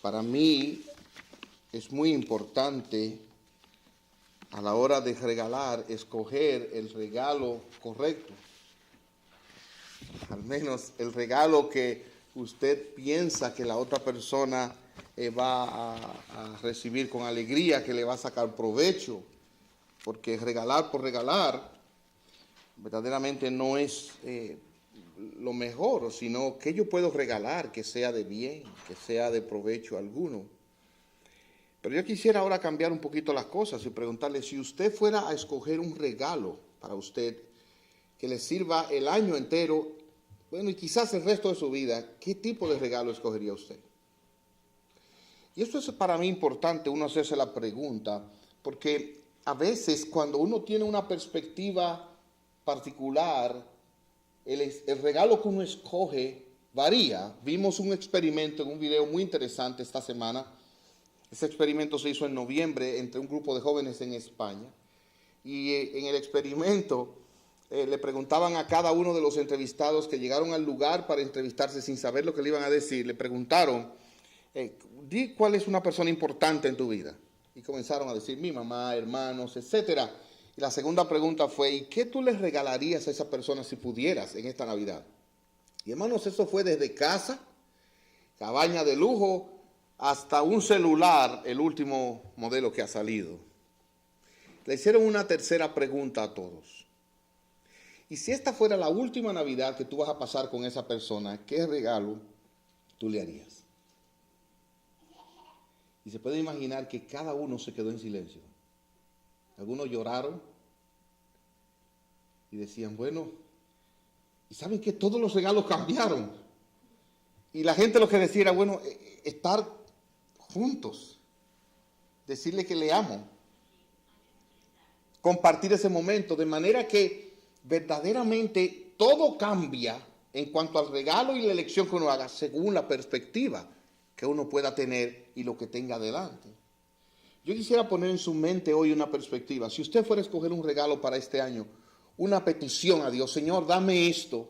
Para mí es muy importante a la hora de regalar, escoger el regalo correcto. Al menos el regalo que usted piensa que la otra persona va a recibir con alegría, que le va a sacar provecho. Porque regalar por regalar verdaderamente no es lo mejor, sino que yo puedo regalar que sea de bien, que sea de provecho alguno. Pero yo quisiera ahora cambiar un poquito las cosas y preguntarle, si usted fuera a escoger un regalo para usted que le sirva el año entero, bueno, y quizás el resto de su vida, ¿qué tipo de regalo escogería usted? Y esto es para mí importante, uno hacerse la pregunta, porque a veces cuando uno tiene una perspectiva particular, el regalo que uno escoge varía. Vimos un experimento en un video muy interesante esta semana. Ese experimento se hizo en noviembre entre un grupo de jóvenes en España. Y en el experimento le preguntaban a cada uno de los entrevistados que llegaron al lugar para entrevistarse sin saber lo que le iban a decir. Le preguntaron, di cuál es una persona importante en tu vida. Y comenzaron a decir, mi mamá, hermanos, etcétera. Y la segunda pregunta fue, ¿y qué tú les regalarías a esa persona si pudieras en esta Navidad? Y hermanos, eso fue desde casa, cabaña de lujo, hasta un celular, el último modelo que ha salido. Le hicieron una tercera pregunta a todos. Y si esta fuera la última Navidad que tú vas a pasar con esa persona, ¿qué regalo tú le harías? Y se puede imaginar que cada uno se quedó en silencio. Algunos lloraron y decían, bueno, ¿y saben que todos los regalos cambiaron? Y la gente lo que decía era, bueno, estar juntos, decirle que le amo, compartir ese momento, de manera que verdaderamente todo cambia en cuanto al regalo y la elección que uno haga, según la perspectiva que uno pueda tener y lo que tenga adelante. Yo quisiera poner en su mente hoy una perspectiva. Si usted fuera a escoger un regalo para este año, una petición a Dios, Señor, dame esto,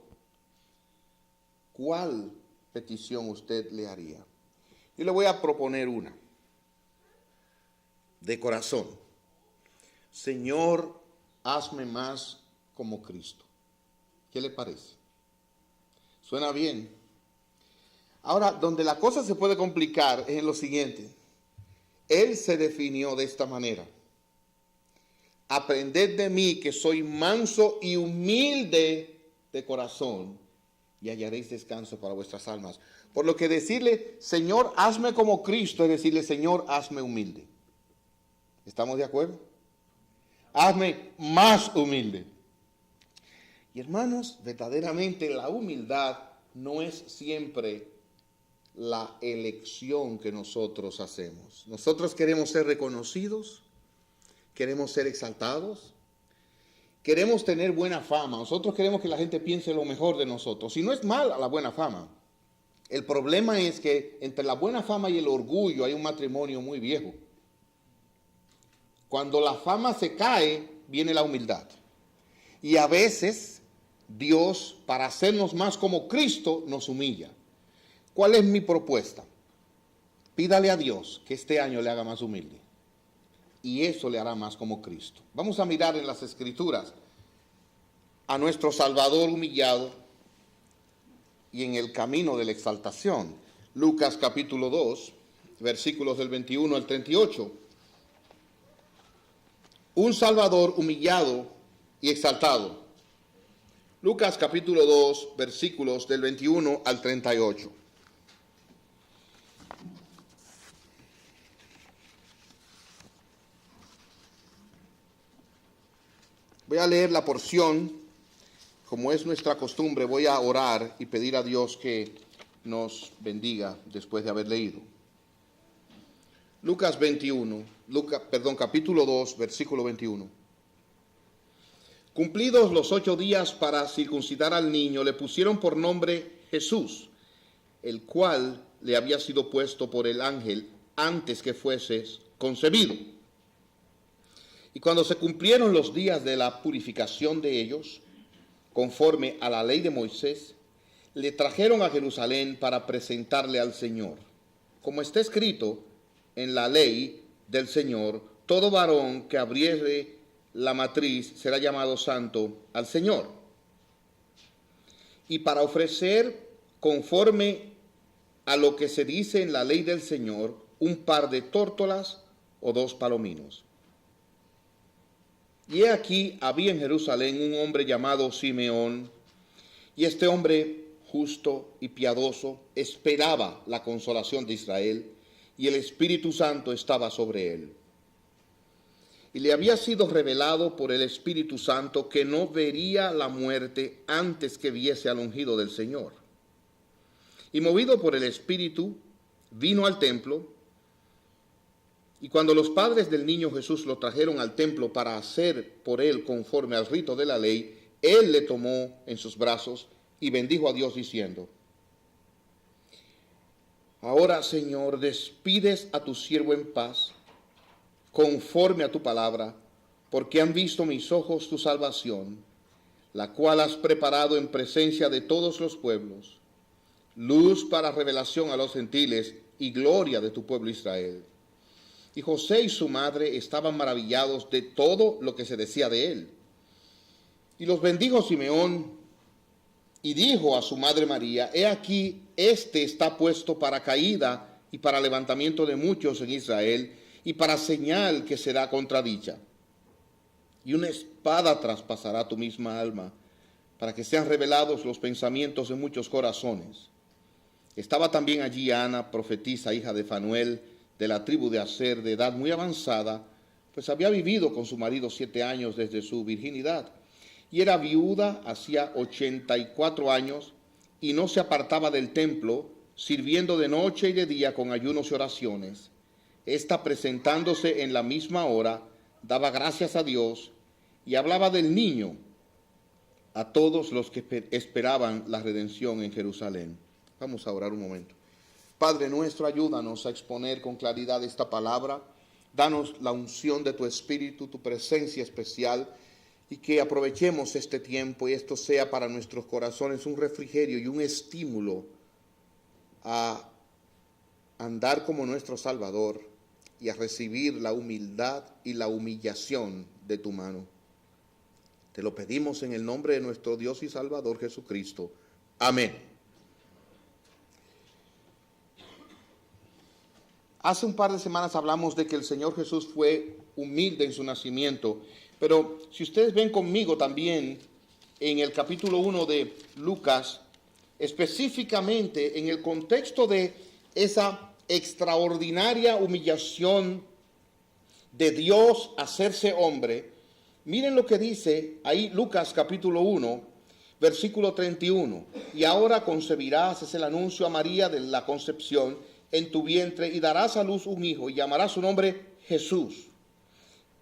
¿cuál petición usted le haría? Yo le voy a proponer una, de corazón. Señor, hazme más como Cristo. ¿Qué le parece? ¿Suena bien? Ahora, donde la cosa se puede complicar es en lo siguiente. Él se definió de esta manera. Aprended de mí que soy manso y humilde de corazón y hallaréis descanso para vuestras almas. Por lo que decirle, Señor, hazme como Cristo, es decirle, Señor, hazme humilde. ¿Estamos de acuerdo? Hazme más humilde. Y hermanos, verdaderamente la humildad no es siempre la elección que nosotros hacemos. Nosotros queremos ser reconocidos, queremos ser exaltados, queremos tener buena fama. Nosotros queremos que la gente piense lo mejor de nosotros. Y no es mala la buena fama. El problema es que entre la buena fama y el orgullo hay un matrimonio muy viejo. Cuando la fama se cae, viene la humildad. Y a veces Dios, para hacernos más como Cristo, nos humilla. ¿Cuál es mi propuesta? Pídale a Dios que este año le haga más humilde. Y eso le hará más como Cristo. Vamos a mirar en las Escrituras a nuestro Salvador humillado y en el camino de la exaltación. Lucas capítulo 2, versículos del 21 al 38. Un Salvador humillado y exaltado. Lucas capítulo 2, versículos del 21 al 38. Voy a leer la porción, como es nuestra costumbre, voy a orar y pedir a Dios que nos bendiga después de haber leído. Capítulo 2, versículo 21. Cumplidos los 8 días para circuncidar al niño, le pusieron por nombre Jesús, el cual le había sido puesto por el ángel antes que fuese concebido. Y cuando se cumplieron los días de la purificación de ellos, conforme a la ley de Moisés, le trajeron a Jerusalén para presentarle al Señor. como está escrito en la ley del Señor, todo varón que abriere la matriz será llamado santo al Señor. Y para ofrecer conforme a lo que se dice en la ley del Señor, un par de tórtolas o 2 palominos. Y he aquí, había en Jerusalén un hombre llamado Simeón, y este hombre justo y piadoso esperaba la consolación de Israel, y el Espíritu Santo estaba sobre él. Y le había sido revelado por el Espíritu Santo que no vería la muerte antes que viese al ungido del Señor. Y movido por el Espíritu, vino al templo, y cuando los padres del niño Jesús lo trajeron al templo para hacer por él conforme al rito de la ley, él le tomó en sus brazos y bendijo a Dios diciendo: Ahora, Señor, despides a tu siervo en paz, conforme a tu palabra, porque han visto mis ojos tu salvación, la cual has preparado en presencia de todos los pueblos, luz para revelación a los gentiles y gloria de tu pueblo Israel. Y José y su madre estaban maravillados de todo lo que se decía de él. Y los bendijo Simeón y dijo a su madre María: He aquí, este está puesto para caída y para levantamiento de muchos en Israel, y para señal que será contradicha. Y una espada traspasará tu misma alma, para que sean revelados los pensamientos de muchos corazones. Estaba también allí Ana, profetisa, hija de Fanuel, de la tribu de Aser, de edad muy avanzada, pues había vivido con su marido 7 años desde su virginidad, y era viuda hacía 84 años, y no se apartaba del templo, sirviendo de noche y de día con ayunos y oraciones. Esta, presentándose en la misma hora, daba gracias a Dios y hablaba del niño a todos los que esperaban la redención en Jerusalén. Vamos a orar un momento. Padre nuestro, ayúdanos a exponer con claridad esta palabra. Danos la unción de tu Espíritu, tu presencia especial, y que aprovechemos este tiempo y esto sea para nuestros corazones un refrigerio y un estímulo a andar como nuestro Salvador y a recibir la humildad y la humillación de tu mano. Te lo pedimos en el nombre de nuestro Dios y Salvador Jesucristo. Amén. Hace un par de semanas hablamos de que el Señor Jesús fue humilde en su nacimiento, pero si ustedes ven conmigo también en el capítulo 1 de Lucas, específicamente en el contexto de esa extraordinaria humillación de Dios hacerse hombre, miren lo que dice ahí Lucas capítulo 1, versículo 31. Y ahora concebirás, es el anuncio a María de la concepción, en tu vientre, y darás a luz un hijo, y llamarás su nombre Jesús.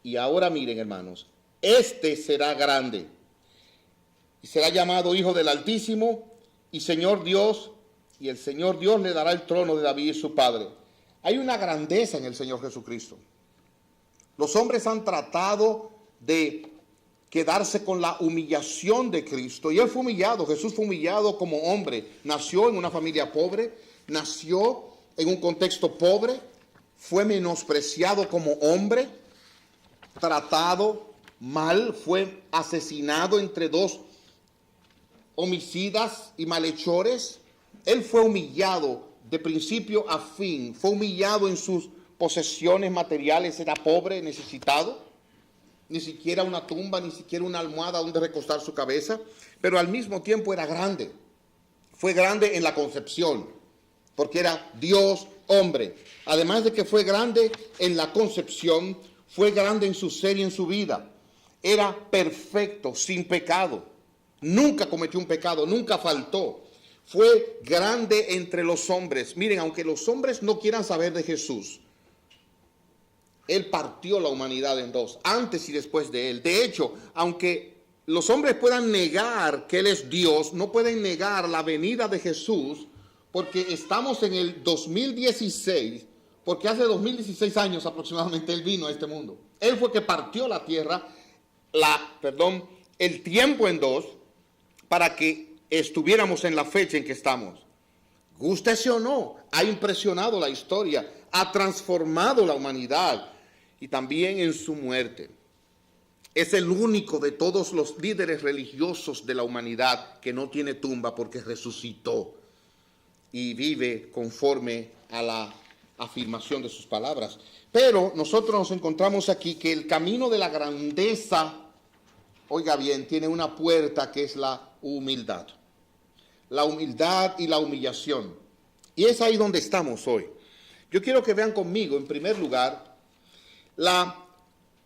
Y ahora miren, hermanos, este será grande, y será llamado Hijo del Altísimo, y Señor Dios, y el Señor Dios le dará el trono de David su padre. Hay una grandeza en el Señor Jesucristo. Los hombres han tratado de quedarse con la humillación de Cristo, y Él fue humillado. Jesús fue humillado como hombre. Nació en una familia pobre, nació en un contexto pobre, fue menospreciado como hombre, tratado mal, fue asesinado entre 2 homicidas y malhechores. Él fue humillado de principio a fin, fue humillado en sus posesiones materiales, era pobre, necesitado, ni siquiera una tumba, ni siquiera una almohada donde recostar su cabeza, pero al mismo tiempo era grande. Fue grande en la concepción, porque era Dios hombre. Además de que fue grande en la concepción, fue grande en su ser y en su vida. Era perfecto, sin pecado. Nunca cometió un pecado, nunca faltó. Fue grande entre los hombres. Miren, aunque los hombres no quieran saber de Jesús, Él partió la humanidad en 2, antes y después de Él. De hecho, aunque los hombres puedan negar que Él es Dios, no pueden negar la venida de Jesús, porque estamos en el 2016, porque hace 2016 años aproximadamente Él vino a este mundo. Él fue que partió la tierra, el tiempo en 2, para que estuviéramos en la fecha en que estamos. gústese o no, ha impresionado la historia, ha transformado la humanidad y también en su muerte. Es el único de todos los líderes religiosos de la humanidad que no tiene tumba porque resucitó y vive conforme a la afirmación de sus palabras. Pero nosotros nos encontramos aquí que el camino de la grandeza, oiga bien, tiene una puerta que es la humildad. La humildad y la humillación. Y es ahí donde estamos hoy. Yo quiero que vean conmigo, en primer lugar, la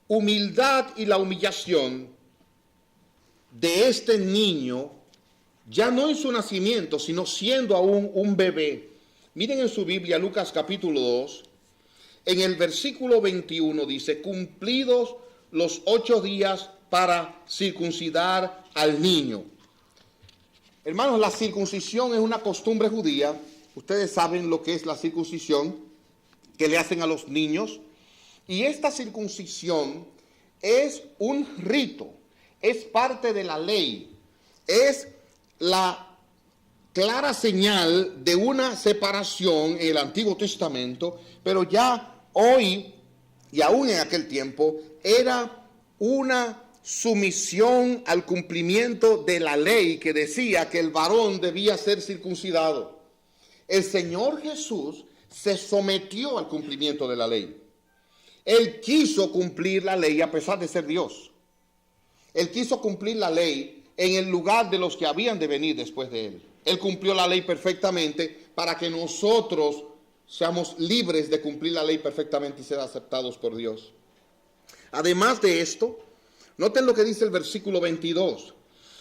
humildad y la humillación de este niño, ya no en su nacimiento, sino siendo aún un bebé. Miren en su Biblia, Lucas capítulo 2, en el versículo 21 dice, cumplidos los 8 días para circuncidar al niño. Hermanos, la circuncisión es una costumbre judía. Ustedes saben lo que es la circuncisión que le hacen a los niños. Y esta circuncisión es un rito, es parte de la ley, es la clara señal de una separación en el Antiguo Testamento, pero ya hoy y aún en aquel tiempo era una sumisión al cumplimiento de la ley que decía que el varón debía ser circuncidado. El Señor Jesús se sometió al cumplimiento de la ley. Él quiso cumplir la ley a pesar de ser Dios. Él quiso cumplir la ley en el lugar de los que habían de venir después de él. Él cumplió la ley perfectamente para que nosotros seamos libres de cumplir la ley perfectamente y ser aceptados por Dios. Además de esto, noten lo que dice el versículo 22.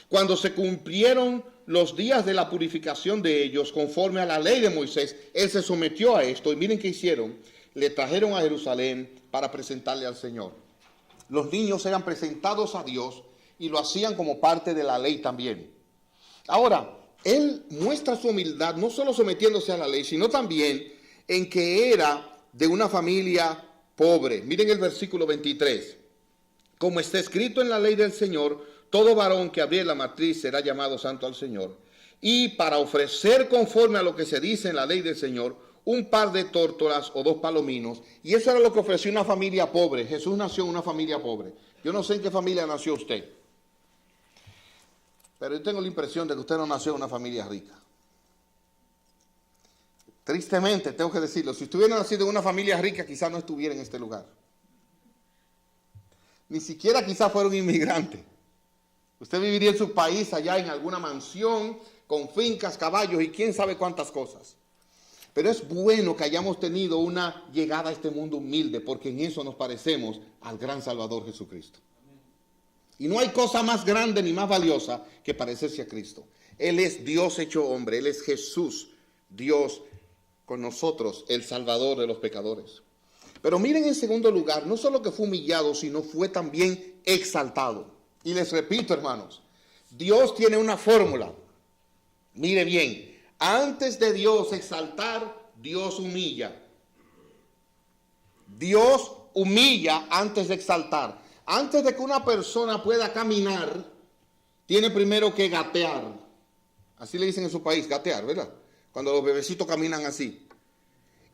Cuando se cumplieron los días de la purificación de ellos conforme a la ley de Moisés, él se sometió a esto y miren qué hicieron. Le trajeron a Jerusalén para presentarle al Señor. Los niños eran presentados a Dios y lo hacían como parte de la ley también. Ahora, él muestra su humildad no solo sometiéndose a la ley, sino también en que era de una familia pobre. Miren el versículo 23. Como está escrito en la ley del Señor, todo varón que abriere la matriz será llamado santo al Señor. Y para ofrecer conforme a lo que se dice en la ley del Señor, un par de tórtolas o 2 palominos, y eso era lo que ofreció una familia pobre. Jesús nació en una familia pobre. Yo no sé en qué familia nació usted, pero yo tengo la impresión de que usted no nació en una familia rica. Tristemente, tengo que decirlo, si estuviera nacido en una familia rica, quizás no estuviera en este lugar. Ni siquiera quizás fuera un inmigrante. Usted viviría en su país, allá en alguna mansión, con fincas, caballos y quién sabe cuántas cosas. Pero es bueno que hayamos tenido una llegada a este mundo humilde, porque en eso nos parecemos al gran Salvador Jesucristo. Y no hay cosa más grande ni más valiosa que parecerse a Cristo. Él es Dios hecho hombre, Él es Jesús, Dios con nosotros, el Salvador de los pecadores. Pero miren en segundo lugar, no solo que fue humillado, sino fue también exaltado. Y les repito, hermanos, Dios tiene una fórmula. Mire bien. Antes de Dios exaltar, Dios humilla. Dios humilla antes de exaltar. Antes de que una persona pueda caminar, tiene primero que gatear. Así le dicen en su país, gatear, ¿verdad? Cuando los bebecitos caminan así.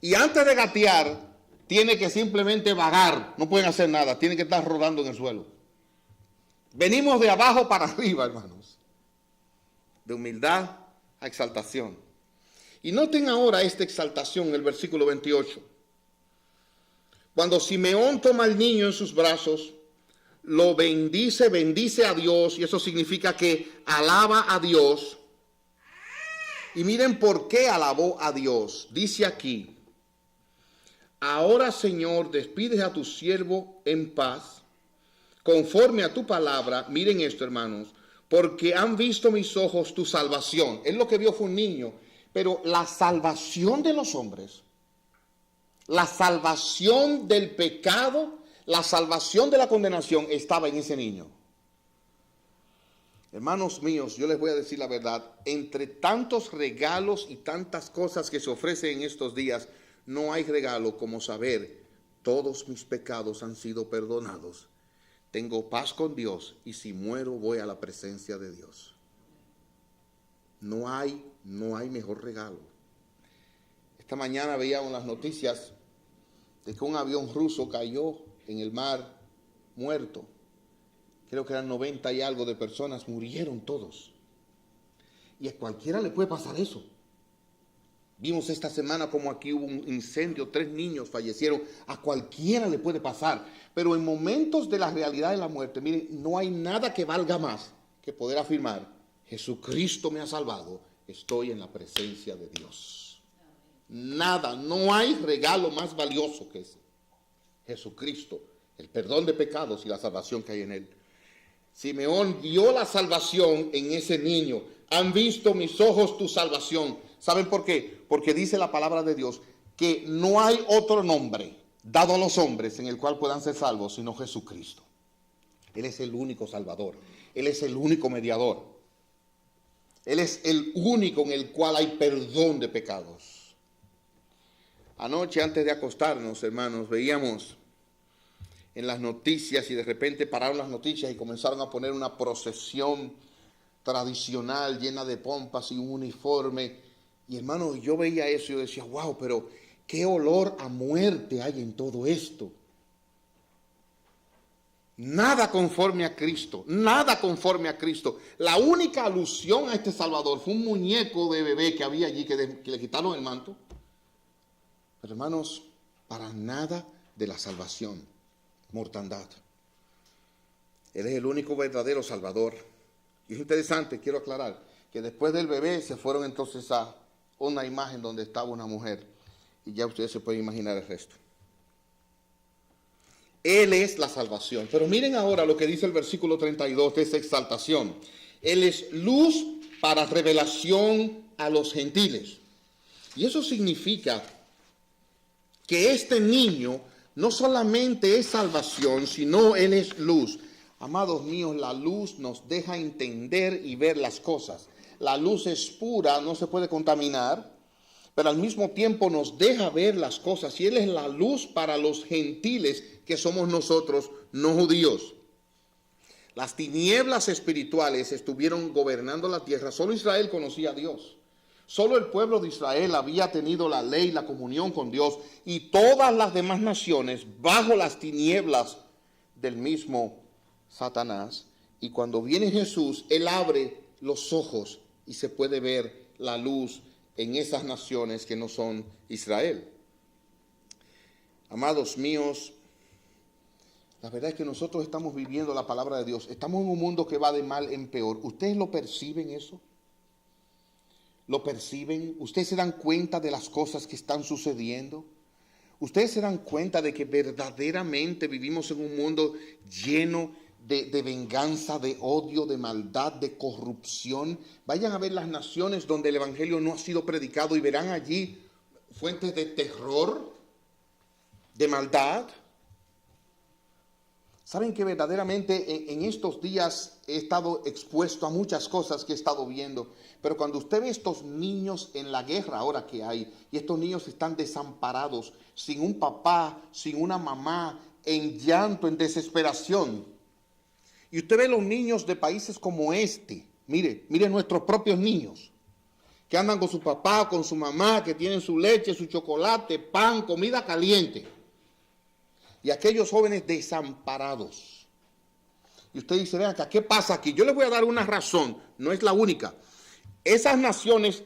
Y antes de gatear, tiene que simplemente vagar. No pueden hacer nada, tienen que estar rodando en el suelo. Venimos de abajo para arriba, hermanos. De humildad a exaltación. Y noten ahora esta exaltación en el versículo 28. Cuando Simeón toma al niño en sus brazos, lo bendice, bendice a Dios, y eso significa que alaba a Dios. Y miren por qué alabó a Dios. Dice aquí, ahora Señor, despides a tu siervo en paz, conforme a tu palabra. Miren esto, hermanos, porque han visto mis ojos tu salvación. Él lo que vio fue un niño, pero la salvación de los hombres, la salvación del pecado, la salvación de la condenación estaba en ese niño. Hermanos míos, yo les voy a decir la verdad, entre tantos regalos y tantas cosas que se ofrecen en estos días, no hay regalo como saber, todos mis pecados han sido perdonados. Tengo paz con Dios y si muero voy a la presencia de Dios. No hay mejor regalo. Esta mañana veíamos las noticias de que un avión ruso cayó en el mar muerto. Creo que eran 90 y algo de personas, murieron todos. Y a cualquiera le puede pasar eso. Vimos esta semana como aquí hubo un incendio, 3 niños fallecieron. A cualquiera le puede pasar. Pero en momentos de la realidad de la muerte, miren, no hay nada que valga más que poder afirmar: Jesucristo me ha salvado, estoy en la presencia de Dios. Nada, no hay regalo más valioso que ese. Jesucristo, el perdón de pecados y la salvación que hay en él. Simeón vio la salvación en ese niño. Han visto mis ojos tu salvación. ¿Saben por qué? Porque dice la palabra de Dios que no hay otro nombre dado a los hombres en el cual puedan ser salvos sino Jesucristo. Él es el único Salvador. Él es el único mediador. Él es el único en el cual hay perdón de pecados. Anoche, antes de acostarnos, hermanos, veíamos en las noticias y de repente pararon las noticias y comenzaron a poner una procesión tradicional llena de pompas y un uniforme. Y hermano, yo veía eso y yo decía, wow, pero qué olor a muerte hay en todo esto. Nada conforme a Cristo, nada conforme a Cristo. La única alusión a este Salvador fue un muñeco de bebé que había allí que le quitaron el manto. Pero hermanos, para nada de la salvación, mortandad. Él es el único verdadero Salvador. Y es interesante, quiero aclarar, que después del bebé se fueron entonces a una imagen donde estaba una mujer. Y ya ustedes se pueden imaginar el resto. Él es la salvación. Pero miren ahora lo que dice el versículo 32 de esa exaltación. Él es luz para revelación a los gentiles. Y eso significa que este niño no solamente es salvación, sino Él es luz. Amados míos, la luz nos deja entender y ver las cosas. La luz es pura, no se puede contaminar, pero al mismo tiempo nos deja ver las cosas. Y Él es la luz para los gentiles, que somos nosotros, no judíos. Las tinieblas espirituales estuvieron gobernando la tierra. Solo Israel conocía a Dios. Solo el pueblo de Israel había tenido la ley, la comunión con Dios. Y todas las demás naciones bajo las tinieblas del mismo Satanás. Y cuando viene Jesús, Él abre los ojos y se puede ver la luz en esas naciones que no son Israel. Amados míos, la verdad es que nosotros estamos viviendo la palabra de Dios. Estamos en un mundo que va de mal en peor. ¿Ustedes lo perciben eso? ¿Lo perciben? ¿Ustedes se dan cuenta de las cosas que están sucediendo? ¿Ustedes se dan cuenta de que verdaderamente vivimos en un mundo lleno de venganza, de odio, de maldad, de corrupción? Vayan a ver las naciones donde el evangelio no ha sido predicado y verán allí fuentes de terror, de maldad. Saben que verdaderamente en estos días he estado expuesto a muchas cosas que he estado viendo, pero cuando usted ve estos niños en la guerra ahora que hay, y estos niños están desamparados, sin un papá, sin una mamá, en llanto, en desesperación, y usted ve los niños de países como este, mire nuestros propios niños, que andan con su papá, con su mamá, que tienen su leche, su chocolate, pan, comida caliente. Y aquellos jóvenes desamparados. Y usted dice, vean acá, ¿qué pasa aquí? Yo les voy a dar una razón, no es la única. Esas naciones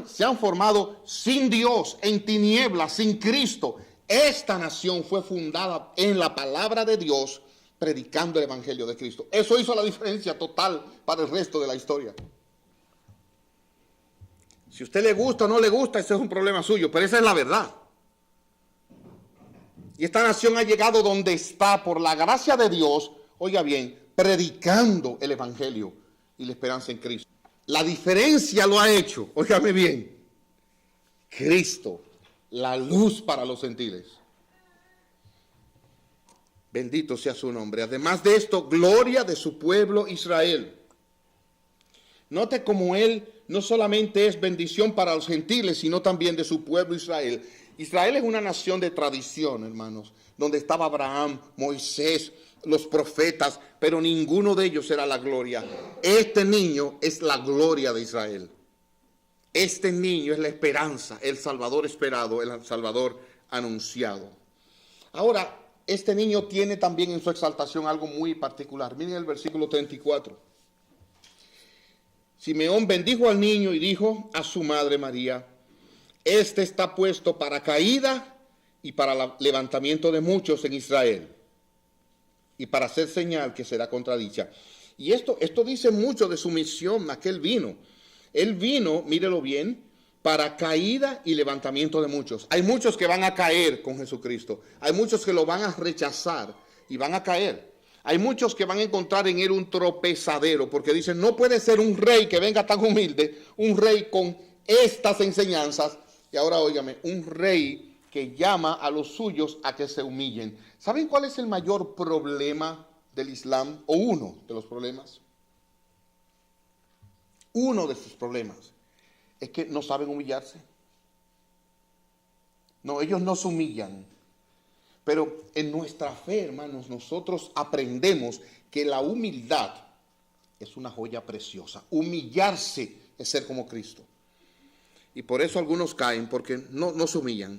se han formado sin Dios, en tinieblas, sin Cristo. Esta nación fue fundada en la palabra de Dios, predicando el evangelio de Cristo. Eso hizo la diferencia total para el resto de la historia. Si a usted le gusta o no le gusta, ese es un problema suyo, pero esa es la verdad. Y esta nación ha llegado donde está por la gracia de Dios, oiga bien, predicando el evangelio y la esperanza en Cristo. La diferencia lo ha hecho, óigame bien, Cristo, la luz para los gentiles. Bendito sea su nombre. Además de esto, gloria de su pueblo Israel. Note cómo Él no solamente es bendición para los gentiles, sino también de su pueblo Israel. Israel es una nación de tradición, hermanos, donde estaba Abraham, Moisés, los profetas, pero ninguno de ellos era la gloria. Este niño es la gloria de Israel. Este niño es la esperanza, el Salvador esperado, el Salvador anunciado. Ahora, este niño tiene también en su exaltación algo muy particular. Miren el versículo 34. Simeón bendijo al niño y dijo a su madre María: este está puesto para caída y para levantamiento de muchos en Israel, y para hacer señal que será contradicha. Y esto dice mucho de su misión a que él vino. Él vino, mírelo bien, para caída y levantamiento de muchos. Hay muchos que van a caer con Jesucristo. Hay muchos que lo van a rechazar y van a caer. Hay muchos que van a encontrar en él un tropezadero, porque dicen, no puede ser un rey que venga tan humilde, un rey con estas enseñanzas. Y ahora óigame, un rey que llama a los suyos a que se humillen. ¿Saben cuál es el mayor problema del Islam? O uno de los problemas. Uno de sus problemas es que no saben humillarse. No, ellos no se humillan. Pero en nuestra fe, hermanos, nosotros aprendemos que la humildad es una joya preciosa. Humillarse es ser como Cristo. Y por eso algunos caen, porque no se humillan.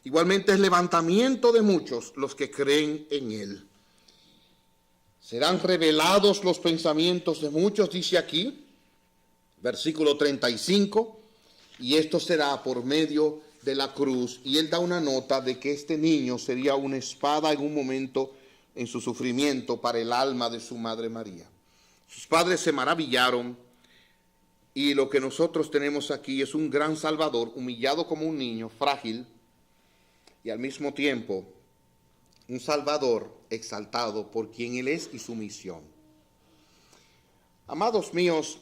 Igualmente es levantamiento de muchos los que creen en Él. Serán revelados los pensamientos de muchos, dice aquí, versículo 35, y esto será por medio de la cruz. Y él da una nota de que este niño sería una espada en un momento en su sufrimiento para el alma de su madre María. Sus padres se maravillaron, y lo que nosotros tenemos aquí es un gran Salvador, humillado como un niño, frágil, y al mismo tiempo un Salvador exaltado por quien Él es y su misión. Amados míos,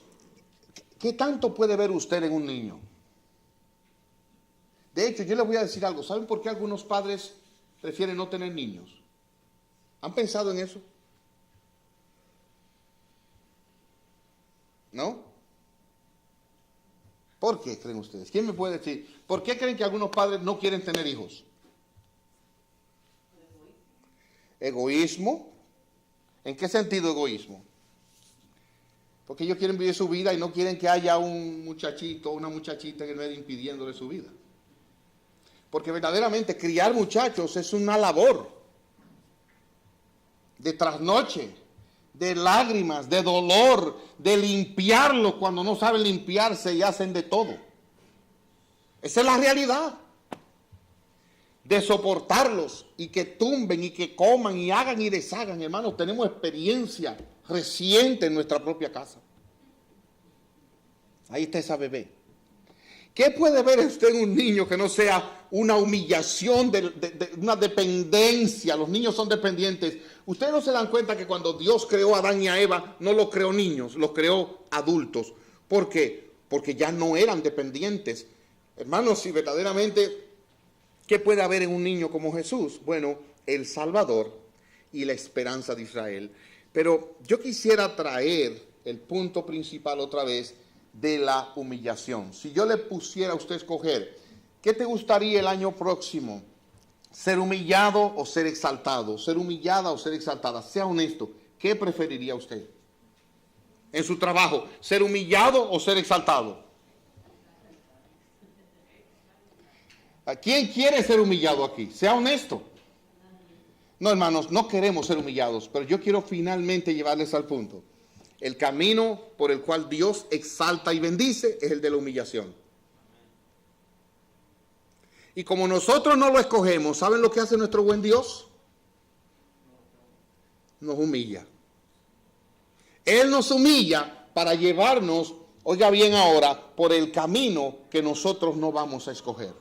¿qué tanto puede ver usted en un niño? De hecho, yo les voy a decir algo. ¿Saben por qué algunos padres prefieren no tener niños? ¿Han pensado en eso? ¿No? ¿Por qué creen ustedes? ¿Quién me puede decir? ¿Por qué creen que algunos padres no quieren tener hijos? ¿Egoísmo? ¿En qué sentido egoísmo? Porque ellos quieren vivir su vida y no quieren que haya un muchachito o una muchachita en el medio impidiéndole su vida. Porque verdaderamente criar muchachos es una labor de trasnoche, de lágrimas, de dolor, de limpiarlos cuando no saben limpiarse y hacen de todo. Esa es la realidad. De soportarlos y que tumben y que coman y hagan y deshagan. Hermanos, tenemos experiencia reciente en nuestra propia casa. Ahí está esa bebé. ¿Qué puede ver usted en un niño que no sea una humillación, de una dependencia? Los niños son dependientes. Ustedes no se dan cuenta que cuando Dios creó a Adán y a Eva, no los creó niños, los creó adultos. ¿Por qué? Porque ya no eran dependientes. Hermanos, si verdaderamente, ¿qué puede haber en un niño como Jesús? Bueno, el Salvador y la esperanza de Israel. Pero yo quisiera traer el punto principal otra vez de la humillación. Si yo le pusiera a usted a escoger, ¿qué te gustaría el año próximo? ¿Ser humillado o ser exaltado? ¿Ser humillada o ser exaltada? Sea honesto, ¿qué preferiría usted? En su trabajo, ¿ser humillado o ser exaltado? ¿A quién quiere ser humillado aquí? Sea honesto. No, hermanos, no queremos ser humillados, pero yo quiero finalmente llevarles al punto. El camino por el cual Dios exalta y bendice es el de la humillación. Y como nosotros no lo escogemos, ¿saben lo que hace nuestro buen Dios? Nos humilla. Él nos humilla para llevarnos, oiga bien ahora, por el camino que nosotros no vamos a escoger.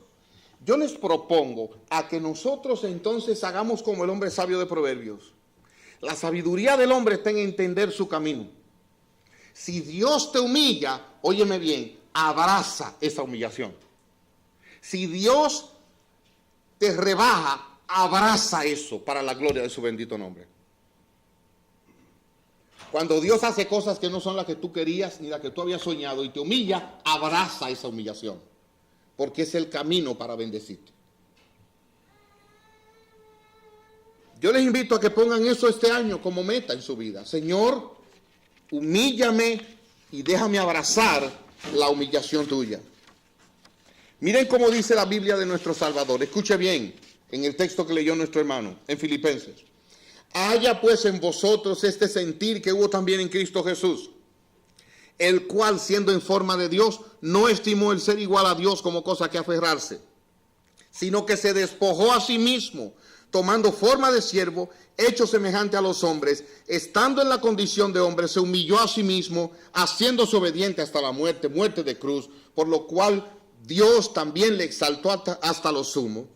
Yo les propongo a que nosotros entonces hagamos como el hombre sabio de Proverbios. La sabiduría del hombre está en entender su camino. Si Dios te humilla, óyeme bien, abraza esa humillación. Si Dios te rebaja, abraza eso para la gloria de su bendito nombre. Cuando Dios hace cosas que no son las que tú querías ni las que tú habías soñado y te humilla, abraza esa humillación, porque es el camino para bendecirte. Yo les invito a que pongan eso este año como meta en su vida. Señor, humíllame y déjame abrazar la humillación tuya. Miren cómo dice la Biblia de nuestro Salvador. Escuche bien en el texto que leyó nuestro hermano en Filipenses. Haya pues en vosotros este sentir que hubo también en Cristo Jesús, el cual, siendo en forma de Dios, no estimó el ser igual a Dios como cosa que aferrarse, sino que se despojó a sí mismo, tomando forma de siervo, hecho semejante a los hombres, estando en la condición de hombre, se humilló a sí mismo, haciéndose obediente hasta la muerte, muerte de cruz, por lo cual Dios también le exaltó hasta lo sumo,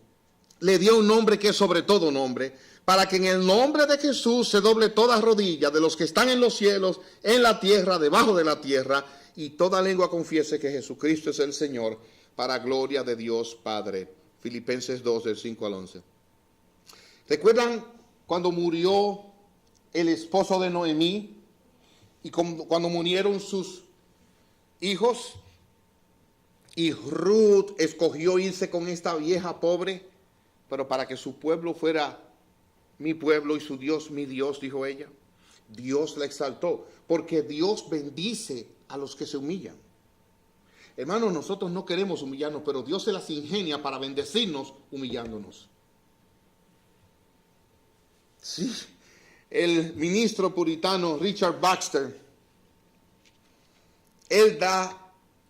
le dio un nombre que es sobre todo nombre, para que en el nombre de Jesús se doble toda rodilla de los que están en los cielos, en la tierra, debajo de la tierra, y toda lengua confiese que Jesucristo es el Señor, para gloria de Dios Padre. Filipenses 2, del 5 al 11. ¿Recuerdan cuando murió el esposo de Noemí y cuando murieron sus hijos? Y Ruth escogió irse con esta vieja pobre, pero para que su pueblo fuera mi pueblo y su Dios mi Dios, dijo ella. Dios la exaltó, porque Dios bendice a los que se humillan. Hermanos, nosotros no queremos humillarnos, pero Dios se las ingenia para bendecirnos humillándonos. Sí, el ministro puritano Richard Baxter, él da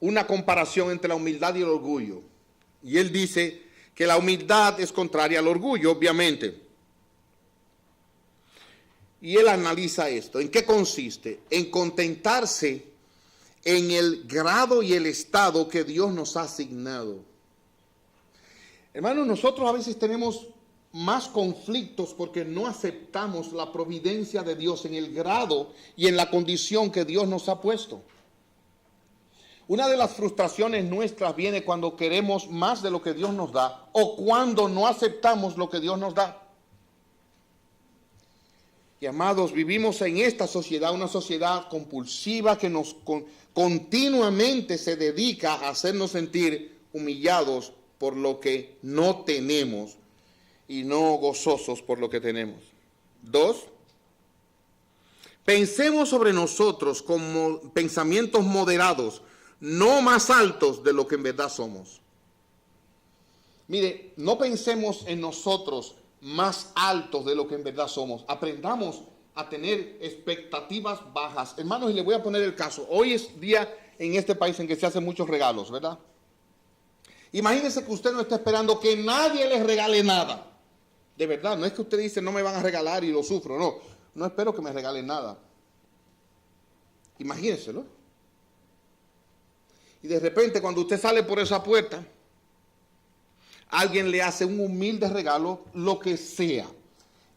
una comparación entre la humildad y el orgullo. Y él dice que la humildad es contraria al orgullo, obviamente. Y él analiza esto. ¿En qué consiste? En contentarse en el grado y el estado que Dios nos ha asignado. Hermanos, nosotros a veces tenemos más conflictos porque no aceptamos la providencia de Dios en el grado y en la condición que Dios nos ha puesto. Una de las frustraciones nuestras viene cuando queremos más de lo que Dios nos da o cuando no aceptamos lo que Dios nos da. Y amados, vivimos en esta sociedad, una sociedad compulsiva que nos continuamente se dedica a hacernos sentir humillados por lo que no tenemos y no gozosos por lo que tenemos. 2, pensemos sobre nosotros como pensamientos moderados, no más altos de lo que en verdad somos. Mire, no pensemos en nosotros más altos de lo que en verdad somos. Aprendamos a tener expectativas bajas. Hermanos, y le voy a poner el caso. Hoy es día en este país en que se hacen muchos regalos, ¿verdad? Imagínese que usted no está esperando que nadie les regale nada. De verdad, no es que usted dice no me van a regalar y lo sufro. No, no espero que me regalen nada. Imagínenselo. Y de repente cuando usted sale por esa puerta, alguien le hace un humilde regalo, lo que sea.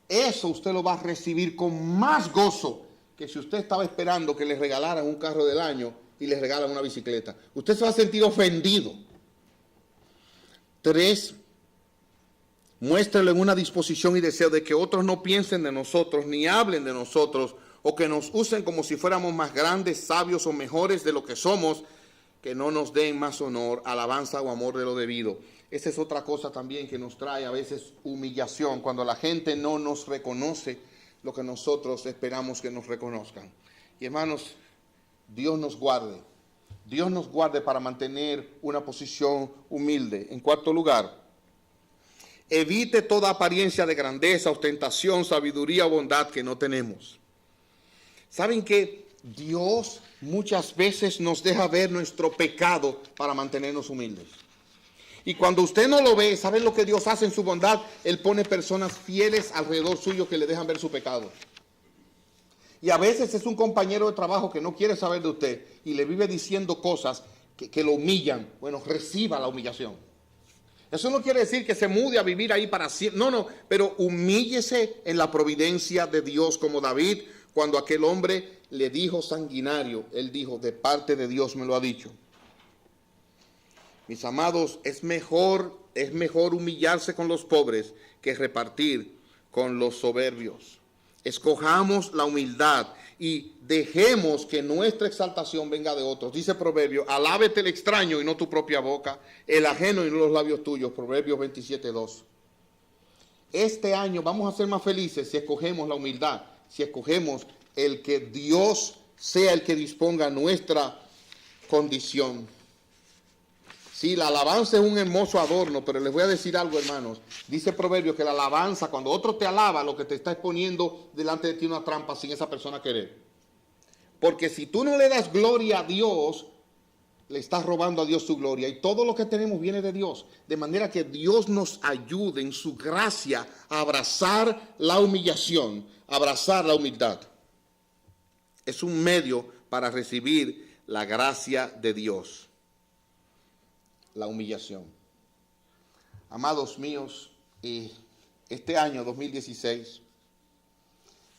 Eso usted lo va a recibir con más gozo que si usted estaba esperando que le regalaran un carro del año y le regalan una bicicleta. Usted se va a sentir ofendido. 3, muéstrelo en una disposición y deseo de que otros no piensen de nosotros, ni hablen de nosotros, o que nos usen como si fuéramos más grandes, sabios o mejores de lo que somos, que no nos den más honor, alabanza o amor de lo debido. Esa es otra cosa también que nos trae a veces humillación, cuando la gente no nos reconoce lo que nosotros esperamos que nos reconozcan. Y hermanos, Dios nos guarde. Dios nos guarde para mantener una posición humilde. En cuarto lugar, evite toda apariencia de grandeza, ostentación, sabiduría o bondad que no tenemos. ¿Saben que Dios muchas veces nos deja ver nuestro pecado para mantenernos humildes? Y cuando usted no lo ve, ¿saben lo que Dios hace en su bondad? Él pone personas fieles alrededor suyo que le dejan ver su pecado. Y a veces es un compañero de trabajo que no quiere saber de usted y le vive diciendo cosas que lo humillan. Bueno, reciba la humillación. Eso no quiere decir que se mude a vivir ahí para siempre. No, pero humíllese en la providencia de Dios, como David, cuando aquel hombre le dijo sanguinario, él dijo, de parte de Dios me lo ha dicho. Mis amados, es mejor humillarse con los pobres que repartir con los soberbios. Escojamos la humildad y dejemos que nuestra exaltación venga de otros. Dice Proverbio, alábete el extraño y no tu propia boca, el ajeno y no los labios tuyos. Proverbios 27:2. Este año vamos a ser más felices si escogemos la humildad, si escogemos el que Dios sea el que disponga nuestra condición. Sí, la alabanza es un hermoso adorno, pero les voy a decir algo, hermanos. Dice Proverbio que la alabanza, cuando otro te alaba, lo que te está exponiendo delante de ti una trampa sin esa persona querer. Porque si tú no le das gloria a Dios, le estás robando a Dios su gloria. Y todo lo que tenemos viene de Dios. De manera que Dios nos ayude en su gracia a abrazar la humillación, a abrazar la humildad. Es un medio para recibir la gracia de Dios. La humillación. Amados míos, este año 2016,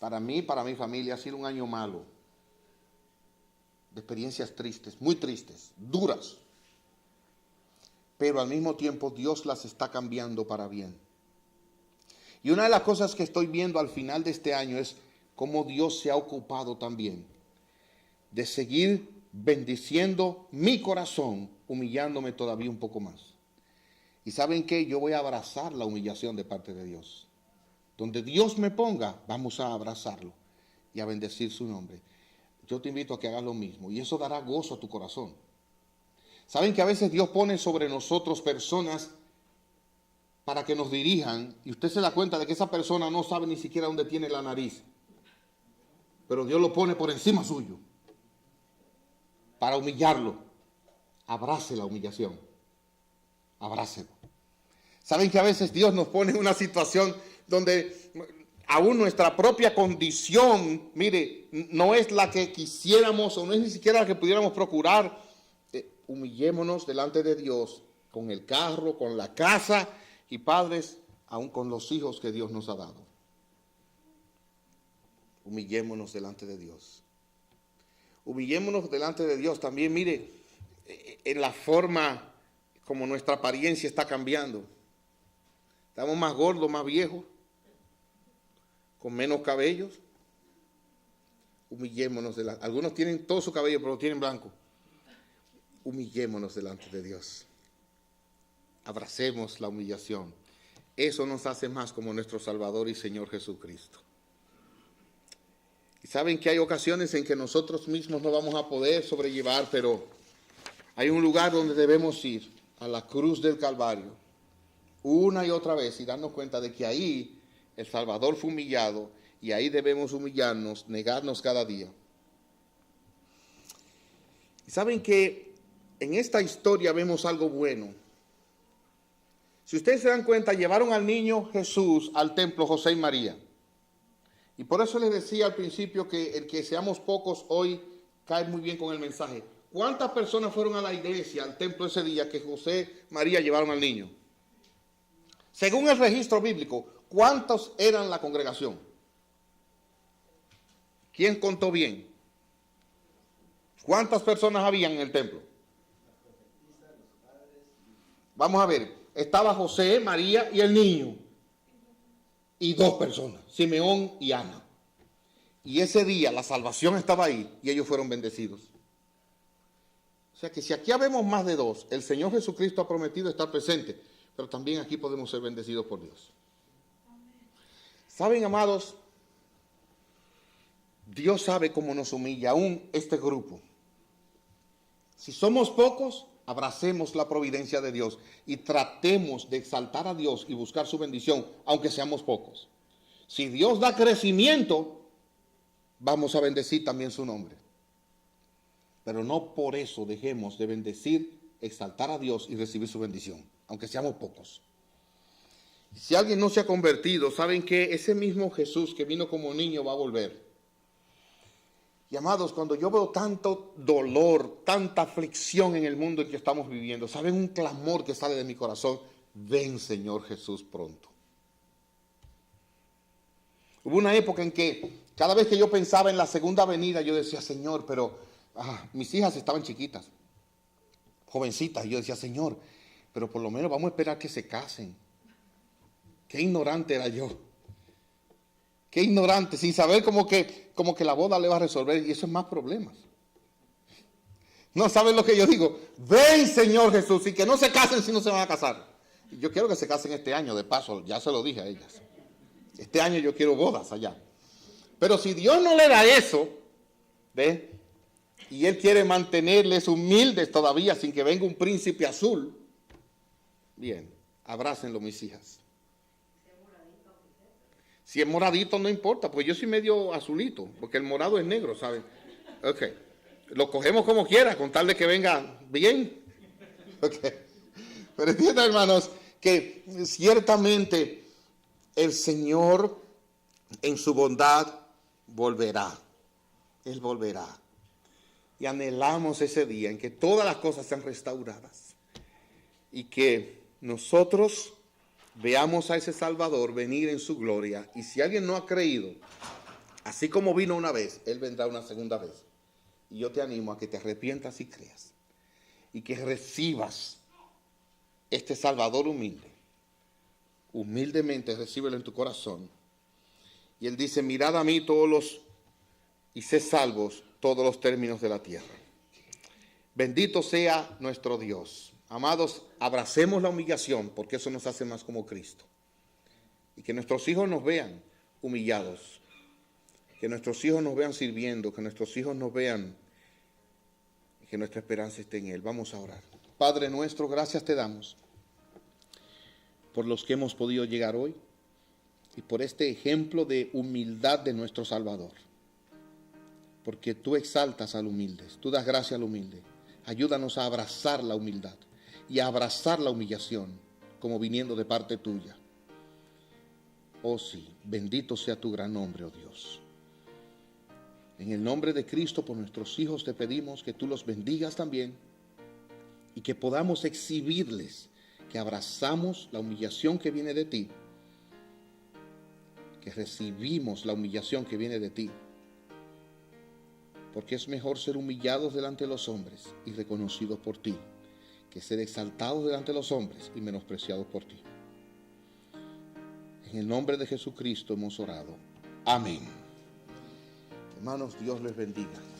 para mí, para mi familia, ha sido un año malo. De experiencias tristes, muy tristes, duras. Pero al mismo tiempo Dios las está cambiando para bien. Y una de las cosas que estoy viendo al final de este año es cómo Dios se ha ocupado también de seguir bendiciendo mi corazón, humillándome todavía un poco más. Y ¿saben qué? Yo voy a abrazar la humillación de parte de Dios. Donde Dios me ponga, vamos a abrazarlo y a bendecir su nombre. Yo te invito a que hagas lo mismo y eso dará gozo a tu corazón. ¿Saben que a veces Dios pone sobre nosotros personas para que nos dirijan y usted se da cuenta de que esa persona no sabe ni siquiera dónde tiene la nariz? Pero Dios lo pone por encima suyo para humillarlo. Abrace la humillación. Abrácelo. ¿Saben que a veces Dios nos pone en una situación donde aún nuestra propia condición, mire, no es la que quisiéramos o no es ni siquiera la que pudiéramos procurar? Humillémonos delante de Dios con el carro, con la casa y padres, aún con los hijos que Dios nos ha dado. Humillémonos delante de Dios. Humillémonos delante de Dios también, mire, en la forma como nuestra apariencia está cambiando. Estamos más gordos, más viejos, con menos cabellos. Humillémonos delante. Algunos tienen todo su cabello, pero lo tienen blanco. Humillémonos delante de Dios. Abracemos la humillación. Eso nos hace más como nuestro Salvador y Señor Jesucristo. Y saben que hay ocasiones en que nosotros mismos no vamos a poder sobrellevar, pero hay un lugar donde debemos ir, a la cruz del Calvario, una y otra vez, y darnos cuenta de que ahí el Salvador fue humillado, y ahí debemos humillarnos, negarnos cada día. Y saben que en esta historia vemos algo bueno. Si ustedes se dan cuenta, llevaron al niño Jesús al templo José y María. Y por eso les decía al principio que el que seamos pocos hoy cae muy bien con el mensaje. ¿Cuántas personas fueron a la iglesia, al templo ese día que José y María llevaron al niño? Según el registro bíblico, ¿cuántos eran la congregación? ¿Quién contó bien? ¿Cuántas personas habían en el templo? Vamos a ver, estaba José, María y el niño. Y dos personas, Simeón y Ana. Y ese día la salvación estaba ahí y ellos fueron bendecidos. O sea que si aquí habemos más de dos, el Señor Jesucristo ha prometido estar presente, pero también aquí podemos ser bendecidos por Dios. ¿Saben, amados? Dios sabe cómo nos humilla aún este grupo. Si somos pocos, abracemos la providencia de Dios y tratemos de exaltar a Dios y buscar su bendición, aunque seamos pocos. Si Dios da crecimiento, vamos a bendecir también su nombre. Pero no por eso dejemos de bendecir, exaltar a Dios y recibir su bendición, aunque seamos pocos. Si alguien no se ha convertido, saben que ese mismo Jesús que vino como niño va a volver. Y amados, cuando yo veo tanto dolor, tanta aflicción en el mundo en que estamos viviendo, ¿saben un clamor que sale de mi corazón? Ven, Señor Jesús, pronto. Hubo una época en que cada vez que yo pensaba en la segunda venida, yo decía, Señor, pero mis hijas estaban chiquitas, jovencitas, y yo decía, Señor, pero por lo menos vamos a esperar que se casen. Qué ignorante era yo. Qué ignorante, sin saber como que la boda le va a resolver, y eso es más problemas. No saben lo que yo digo. Ven, Señor Jesús, y que no se casen si no se van a casar. Y yo quiero que se casen este año, de paso, ya se lo dije a ellas. Este año yo quiero bodas allá. Pero si Dios no le da eso, ¿ve? y Él quiere mantenerles humildes todavía sin que venga un príncipe azul, bien, abrácenlo, mis hijas. Si es moradito no importa, pues yo soy medio azulito, porque el morado es negro, ¿saben? Ok, lo cogemos como quiera, con tal de que venga bien. Ok, pero entiendan, hermanos, que ciertamente el Señor en su bondad volverá. Él volverá. Y anhelamos ese día en que todas las cosas sean restauradas y que nosotros veamos a ese Salvador venir en su gloria. Y si alguien no ha creído, así como vino una vez, Él vendrá una segunda vez. Y yo te animo a que te arrepientas y creas. Y que recibas este Salvador humilde. Humildemente recíbelo en tu corazón. Y Él dice, mirad a mí y sed salvos todos los términos de la tierra. Bendito sea nuestro Dios. Amados, abracemos la humillación porque eso nos hace más como Cristo. Y que nuestros hijos nos vean humillados. Que nuestros hijos nos vean sirviendo. Que nuestros hijos nos vean. Que nuestra esperanza esté en Él. Vamos a orar. Padre nuestro, gracias te damos por los que hemos podido llegar hoy y por este ejemplo de humildad de nuestro Salvador. Porque tú exaltas al humilde, tú das gracia al humilde. Ayúdanos a abrazar la humildad y a abrazar la humillación como viniendo de parte tuya. Oh sí, bendito sea tu gran nombre, oh Dios. En el nombre de Cristo, por nuestros hijos te pedimos que tú los bendigas también y que podamos exhibirles que abrazamos la humillación que viene de ti, que recibimos la humillación que viene de ti, porque es mejor ser humillados delante de los hombres y reconocidos por ti, que ser exaltados delante de los hombres y menospreciados por ti. En el nombre de Jesucristo hemos orado. Amén. Hermanos, Dios les bendiga.